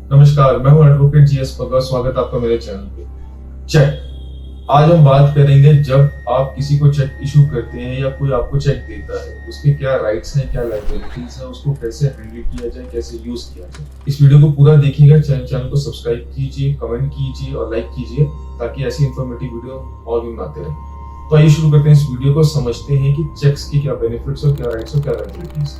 नमस्कार, मैं हूं एडवोकेट जीएस भगत। स्वागत आपका मेरे चैनल पे। चेक, आज हम बात करेंगे जब आप किसी को चेक इशू करते हैं या कोई आपको चेक देता है, उसके क्या राइट्स हैं, क्या लायबिलिटीज हैं, उसको कैसे हैंडल किया जाए, कैसे यूज किया जाए। इस वीडियो को पूरा देखिएगा, चैनल को सब्सक्राइब कीजिए, कमेंट कीजिए और लाइक कीजिए ताकि ऐसी इंफॉर्मेटिव वीडियो और भी बनाते रहें। तो आइए शुरू करते हैं इस वीडियो को। समझते हैं कि चेक्स की क्या बेनिफिट्स और क्या राइट्स और क्या लायबिलिटीज।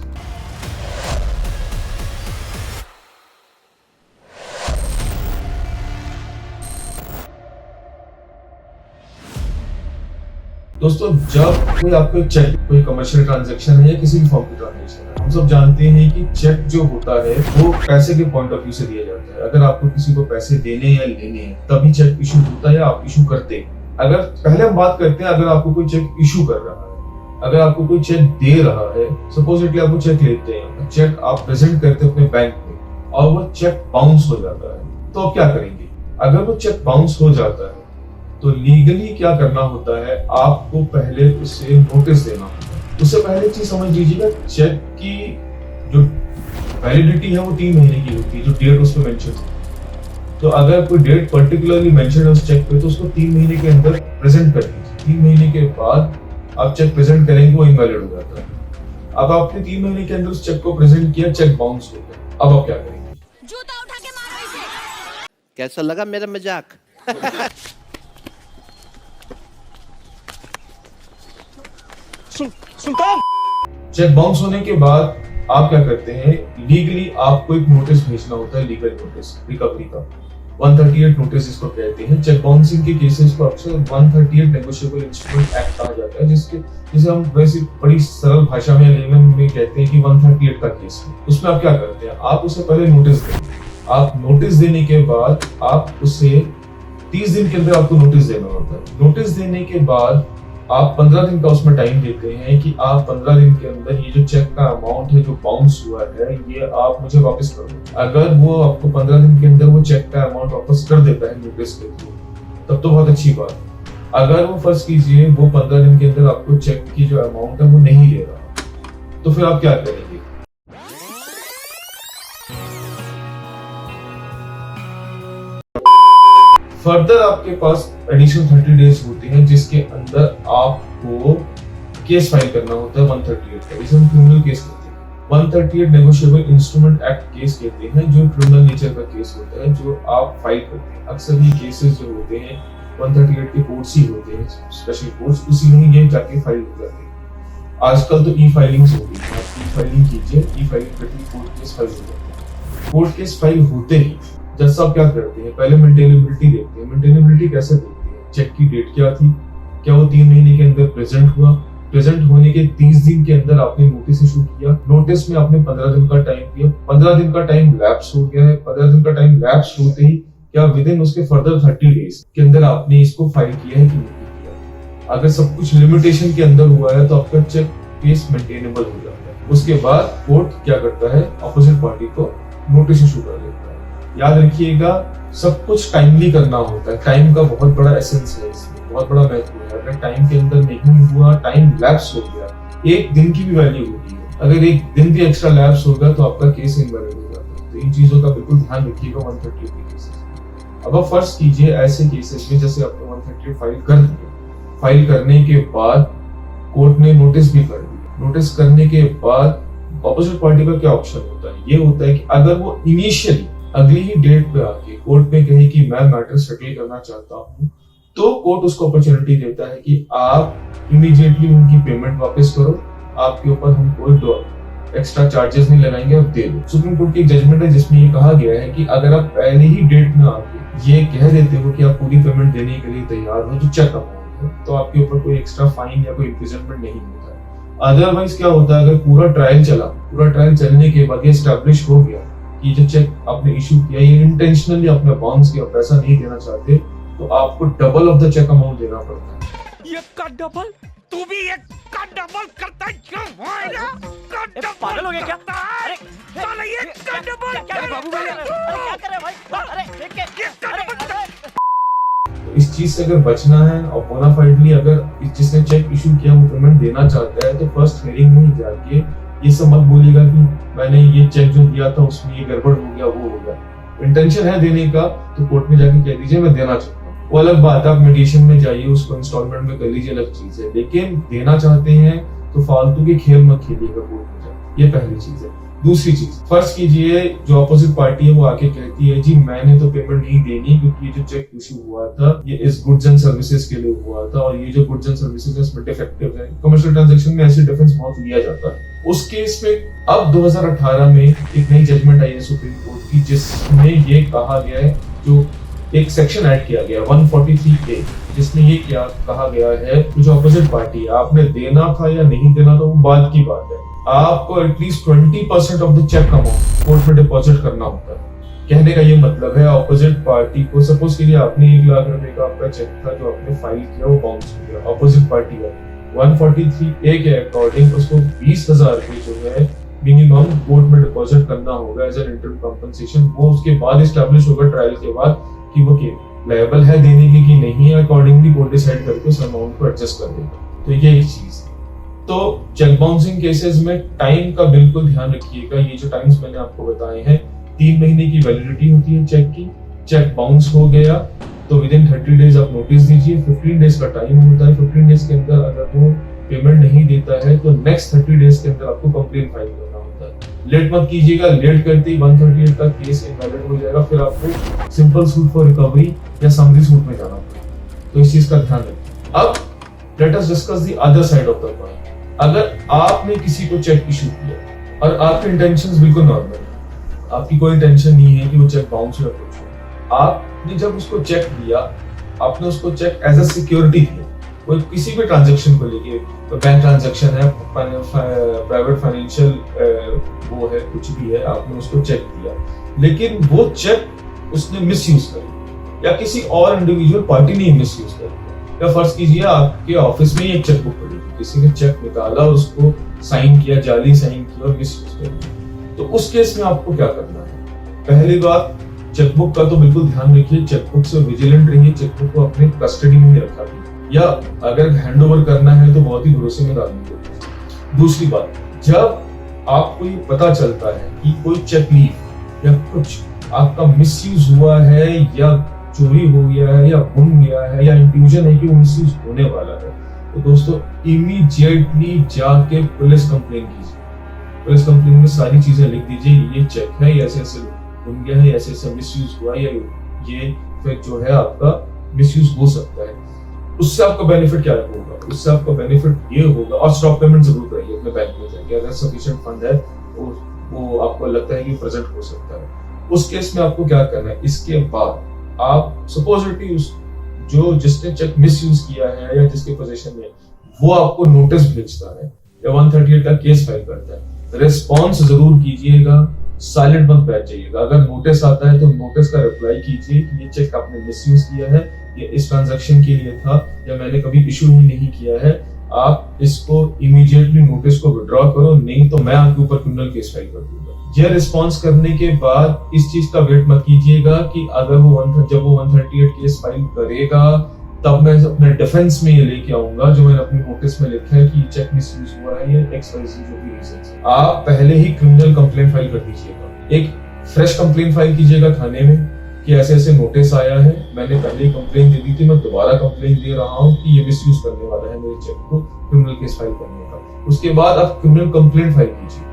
दोस्तों, जब कोई आपको चेक, कोई कमर्शियल ट्रांजैक्शन है या किसी भी फॉर्म की ट्रांजैक्शन है, हम सब जानते हैं कि चेक जो होता है वो पैसे के पॉइंट ऑफ व्यू से दिया जाता है। अगर आपको किसी को पैसे देने या लेने हैं तभी चेक इशू होता है या आप इशू करते हैं। अगर पहले हम बात करते हैं, अगर आपको कोई चेक इशू कर रहा है, अगर आपको कोई चेक दे रहा है, सपोजिटली आपको चेक लेते हैं, चेक आप प्रेजेंट करते हैं अपने बैंक में और वो चेक बाउंस हो जाता है, तो आप क्या करेंगे? अगर वो चेक बाउंस हो जाता है तो लीगली क्या करना होता है, आपको पहले उसे नोटिस देना होता है। उससे पहले चीज समझ लीजिएगा, चेक की जो वैलिडिटी है वो 3 महीने की होती है, जो डेट उस पर मेंशन है। तो अगर कोई डेट पर्टिकुलरली मेंशन है उस चेक पे तो उसको 3 महीने के अंदर प्रेजेंट कर दीजिए। 3 महीने के बाद आप चेक प्रेजेंट करेंगे, वो इनवैलिड हो जाता है। अब आपने 3 महीने के अंदर उस चेक को प्रेजेंट किया, चेक बाउंस हो गया, अब आप क्या करेंगे? जूता उठा के मारो इसे। कैसा लगा मेरा मजाक? सुल्तान, चेक बाउंस होने के बाद आप क्या करते हैं? लीगली आपको एक नोटिस भेजना होता है, लीगल नोटिस रिकवरी का। 138 नोटिस इसको कहते हैं। चेक बाउंसिंग के केसेस को अक्सर 138 नेगोशिएबल इंस्ट्रूमेंट एक्ट कहा जाता है, जिसे हम वैसे बड़ी सरल भाषा में लेमन में कहते हैं कि 138 का केस है। उसमें आप क्या करते हैं? आप उसे पहले नोटिस देंगे। आप नोटिस देने के बाद आप उसे 30 दिन के अंदर आपको नोटिस देना होता है। नोटिस देने के बाद आप 15 दिन का उसमें टाइम देते हैं कि आप 15 दिन के अंदर ये जो चेक का अमाउंट है जो बाउंस हुआ है, ये आप मुझे वापस कर दो। अगर वो आपको 15 दिन के अंदर वो चेक का अमाउंट वापस कर देता है नोटिस के थ्रू, तब तो बहुत अच्छी बात है। अगर वो फर्ज कीजिए वो 15 दिन के अंदर आपको चेक की जो अमाउंट है वो नहीं दे रहा, तो फिर आप क्या करेंगे? फर्दर आपके पास एडिशनल 30 डेज होते हैं जिसके अंदर आपको केस फाइल करना होता है 138 का। इसे हम क्रिमिनल केस कहते हैं। 138 नेगोशिएबल इंस्ट्रूमेंट एक्ट केस कहते हैं, जो क्रिमिनल नेचर का केस होता है जो आप फाइल करते हैं। अक्सर ये केसेस जो होते हैं 138 के कोर्ट्स ही होते हैं, स्पेशल कोर्ट्स, उसी में ही ये जाके फाइल हो जाते हैं। आजकल तो ई फाइलिंग्स हो गई है, आप ई फाइलिंग कीजिए, ई फाइलिंग करके कोर्ट केस फाइल हो जाते हैं। कोर्ट केस फाइल होते ही जज साहब क्या करते हैं? पहले मेंटेनेबिलिटी देखते हैं। मेंटेनेबिलिटी कैसे देखते हैं? चेक की डेट क्या थी, क्या वो 3 महीने के अंदर प्रेजेंट हुआ, प्रेजेंट होने के 30 दिन के अंदर आपने नोटिस इशू किया, नोटिस में आपने 15 दिन का टाइम दिया, 15 दिन का टाइम लैप्स हो गया है, 15 दिन का टाइम लैप्स होते ही क्या विद इन उसके फर्दर 30 डेज के अंदर आपने इसको फाइल किया है कि नहीं किया। अगर सब कुछ लिमिटेशन के अंदर हुआ है तो आपका चेक केस मेंटेनेबल हो जाता है। उसके बाद कोर्ट क्या करता है? अपोजिट पार्टी को नोटिस इशू कर देता है। याद रखिएगा, सब कुछ टाइमली करना होता है। टाइम का बहुत बड़ा एसेंस है, इसमें बहुत बड़ा महत्व है। अगर टाइम के अंदर नहीं हुआ, टाइम लैप्स हो गया, 1 दिन की भी वैल्यू होती है, अगर 1 दिन भी एक्स्ट्रा लैप्स होगा तो आपका केस इनवैलिड हो जाता है। तो इन चीजों का बिल्कुल ध्यान रखिएगा 138 के केसेस में। अब आप फर्ज कीजिए ऐसे केसेस में जैसे आपने 138 फाइल कर दिया, फाइल करने के बाद कोर्ट ने नोटिस भी कर दिया। नोटिस करने के बाद ऑपोजिट पार्टी का क्या ऑप्शन होता है? ये होता है कि अगर वो इनिशियली अगली ही डेट पे आके कोर्ट में कहे कि मैं मैटर सेटल करना चाहता हूँ, तो कोर्ट उसको अपॉर्चुनिटी देता है कि आप इमीडिएटली उनकी पेमेंट वापस करो, आपके ऊपर हम कोई एक्स्ट्रा चार्जेस नहीं लगाएंगे, आप दे दो। सुप्रीम कोर्ट की एक जजमेंट है जिसमें ये कहा गया है कि अगर आप पहले ही डेट में आके ये कह देते हो कि आप पूरी पेमेंट देने के लिए तैयार हो, जो चेक अमाउंट है, तो आपके ऊपर कोई एक्स्ट्रा फाइन या कोई इम्प्रिजनमेंट नहीं होता है। अदरवाइज क्या होता है? अगर पूरा ट्रायल चला, पूरा ट्रायल चलने के बाद ये एस्टैब्लिश हो गया कि जो चेक आपने इशू किया ये इंटेंशनली आपने बाउंस किया, पैसा नहीं देना चाहते, तो आपको double of the cheque amount देना पड़ता है। एक का डबल, तू भी एक का डबल करता है क्यों? पागल हो गया क्या? अरे साला एक का डबल क्या बाबू भाई? अरे क्या कर रहे भाई? अरे देख के अरे इस चीज से अगर बचना है और बोनाफाइडली अगर जिसने चेक इशू किया वो पेमेंट देना चाहता है, तो फर्स्ट हियरिंग में ही जाके ये सब मत बोलिएगा कि मैंने ये चेक जो दिया था उसमें ये गड़बड़ हो गया, वो हो गया। इंटेंशन है देने का तो कोर्ट में जाके कह दीजिए मैं देना चाहता हूँ। वो अलग बात है, आप मीडिएशन में जाइए, उसको इंस्टॉलमेंट में कर लीजिए, अलग चीज है, लेकिन देना चाहते हैं तो फालतू के खेल मत खेलिएगा कोर्ट में जाके। ये पहली चीज है। दूसरी चीज, फर्ज कीजिए जो अपोजिट पार्टी है वो आके कहती है जी मैंने तो पेमेंट नहीं देनी क्योंकि ये जो चेक इशू हुआ था ये इस गुड्स एंड सर्विसेज के लिए हुआ था और ये जो गुड्स एंड सर्विसेज है इसमें डिफेक्टिव है। कमर्शियल ट्रांजैक्शन में ऐसे डिफरेंस बहुत लिया जाता है। उस केस में अब 2018 में एक नई जजमेंट आई है सुप्रीम कोर्ट की जिसमें ये कहा गया है, जो एक सेक्शन ऐड किया गया 143A, जिसमें ये क्या कहा गया है, जो अपोजिट पार्टी है आपने देना था या नहीं देना था वो बात की बात है, आपको at least 20% of the cheque amount court में डिपॉजिट करना होता है। कहने का ये मतलब है अपोजिट पार्टी को, सपोज कीजिए आपने 1 लाख रुपए का आपका चेक था जो आपने फाइल किया वो बाउंस हो गया, अपोजिट पार्टी का 143A के अकॉर्डिंग उसको 20,000 रुपए जो है मिनिमम कोर्ट में डिपॉजिट करना होगा एज एन इंटरिम कॉम्पेंसेशन। वो उसके बाद एस्टैब्लिश होगा ट्रायल के बाद कि वो लायबल है देने की कि नहीं है, अकॉर्डिंगली कोर्ट डिसाइड करके उस अमाउंट को एडजस्ट कर देगा। तो ये एक चीज है। तो चेक बाउंसिंग केसेस में टाइम का बिल्कुल ध्यान रखिएगा। ये जो टाइम्स मैंने आपको बताए हैं, 3 महीने की वैलिडिटी होती है चेक की। चेक बाउंस हो गया तो विद इन 30 डेज आप नोटिस दीजिए, 15 डेज का टाइम होता है। 15 डेज के अंदर अगर वो पेमेंट नहीं देता है तो नेक्स्ट 30 डेज के अंदर आपको कंप्लेंट फाइल करना होता है। लेट मत कीजिएगा, लेट करते ही 138 का केस इनवैलिड हो जाएगा, फिर आपको सिंपल सूट फॉर रिकवरी या समरी सूट में जाना पड़ेगा। तो इस चीज का ध्यान रखिए। अब let us discuss the other side of the coin. अगर आपने किसी को चेक इशू किया और आपके इंटेंशंस बिल्कुल नॉर्मल है, आपकी कोई इंटेंशन नहीं है कि वो चेक बाउंस हो या कुछ हो, आपने जब उसको चेक दिया, आपने उसको चेक एज अ सिक्योरिटी दिया, वो किसी भी ट्रांजैक्शन को लेके, तो बैंक ट्रांजैक्शन है, प्राइवेट फाइनेंशियल वो है, कुछ भी है, आपने उसको चेक दिया, लेकिन वो चेक उसने मिसयूज कर या किसी और इंडिविजुअल पार्टी ने मिसयूज कर, या फर्ज कीजिए आपके ऑफिस में एक चेकबुक पड़ी, किसी ने चेक निकाला, उसको साइन किया, जाली साइन किया और मिसयूज कर दिया, तो उस केस में आपको क्या करना है? पहली बात, चेकबुक का तो बिल्कुल ध्यान रखिए, चेकबुक से विजिलेंट रहिए, चेकबुक को अपने कस्टडी में ही रखा या अगर हैंड ओवर करना है तो बहुत ही भरोसेमंद आदमी को। दूसरी बात, जब आपको ये पता चलता है कि कोई चेक लीफ या कुछ आपका मिसयूज हुआ है या चोरी हो गया है या गुम गया है या इंट्यूजन है कि वो मिसयूज होने वाला है, तो दोस्तों इमीडिएटली जाके पुलिस कंप्लेन कीजिए। पुलिस कंप्लेन में सारी चीजें लिख दीजिए, ये चेक है, ऐसे ऐसे गुम गया है, ऐसे ऐसे मिसयूज हुआ है, ये फिर जो है आपका मिसयूज हो सकता है। उससे आपका बेनिफिट क्या होगा? उससे आपका बेनिफिट ये होगा, और स्टॉप पेमेंट जरूर करिए अपने बैंक में जाके, अगर सफिशिएंट फंड है वो आपको लगता है कि प्रेजेंट हो सकता है। उस केस में आपको क्या करना है? इसके बाद आप सपोजिटली उस जो जिसने चेक मिसयूज किया है या जिसके पोजीशन में, वो आपको नोटिस भेजता है या 138 का केस फाइल करता है, रिस्पॉन्स जरूर कीजिएगा, साइलेंट मत बैठ जाइएगा। अगर नोटिस आता है तो नोटिस का रिप्लाई कीजिए कि ये चेक आपने मिसयूज किया है, ये इस ट्रांजैक्शन के लिए था या मैंने कभी इशू ही नहीं किया है, आप इसको इमीडिएटली नोटिस को विड्रॉ करो, नहीं तो मैं आपके ऊपर क्रिमिनल केस फाइल कर दूंगा। यह रिस्पॉन्स करने के बाद इस चीज का वेट मत कीजिएगा कि अगर जब वो 138 केस फाइल करेगा तब मैं अपने डिफेंस में ये लेके आऊंगा जो मैंने अपनी नोटिस में लिखा है कि ये चेक मिसयूज हुआ है या XYZ जो भी रीजन है। आप पहले ही क्रिमिनल कंप्लेंट फाइल कर दीजिएगा, एक फ्रेश कंप्लेंट फाइल कीजिएगा थाने में कि ऐसे ऐसे नोटिस आया है, मैंने पहले ही कंप्लेंट दे दी थी, मैं दोबारा कंप्लेंट दे रहा हूँ कि ये मिसयूज करने वाला है मेरे चेक को, क्रिमिनल केस फाइल करने का। उसके बाद आप क्रिमिनल कंप्लेंट फाइल कीजिए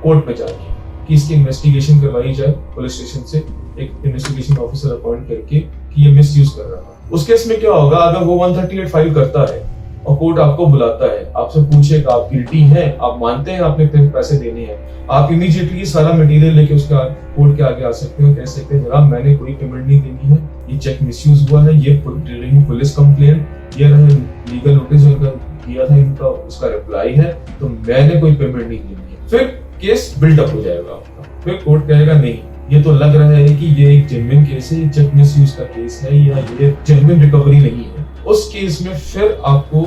कोर्ट में जाके कि इसकी इन्वेस्टिगेशन करवाई जाए, पुलिस स्टेशन से एक इन्वेस्टिगेशन ऑफिसर अपॉइंट करके कि ये मिसयूज कर रहा है। उस केस में क्या होगा, अगर वो 138 फाइल करता है और कोर्ट आपको बुलाता है, आपसे पूछेगा आप गिल्टी हैं, आप मानते हैं आपने पैसे देने हैं, आप इमीडिएटली सारा मटेरियल लेके उसका कोर्ट के आगे आ सकते हो, कह सकते हैं जनाब मैंने कोई पेमेंट नहीं देनी है, ये चेक मिसयूज हुआ है, ये पुलिस कंप्लेन, ये रहे लीगल नोटिस जो दिया था इनका उसका रिप्लाई है, तो मैंने कोई पेमेंट नहीं देनी है। फिर केस बिल्डअप हो जाएगा आपका, फिर कोर्ट कहेगा नहीं ये तो लग रहा है कि ये एक जेन्युइन केस है, चेक मिसयूज का केस है या ये जेन्युइन रिकवरी नहीं है। उस केस में फिर आपको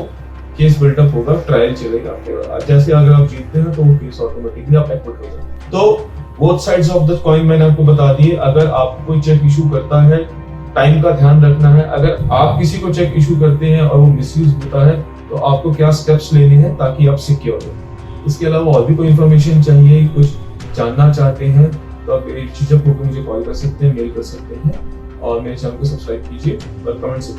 केस बिल्डअप होगा, ट्रायल चलेगा, जैसे अगर आप जीतते हैं तो वो केस ऑटोमेटिकली आप एक्विट हो जाए। तो both sides of the coin मैंने आपको बता दिए। अगर आपको कोई चेक इशू करता है, टाइम का ध्यान रखना है। अगर आप किसी को चेक इशू करते हैं और वो मिसयूज होता है तो आपको क्या स्टेप्स लेने हैं ताकि आप सिक्योर हो। इसके अलावा और भी कोई इंफॉर्मेशन चाहिए, कुछ जानना चाहते हैं तो आप एक झिझक होकर मुझे कॉल कर सकते हैं, मेल कर सकते हैं और मेरे चैनल को सब्सक्राइब कीजिए और कमेंट से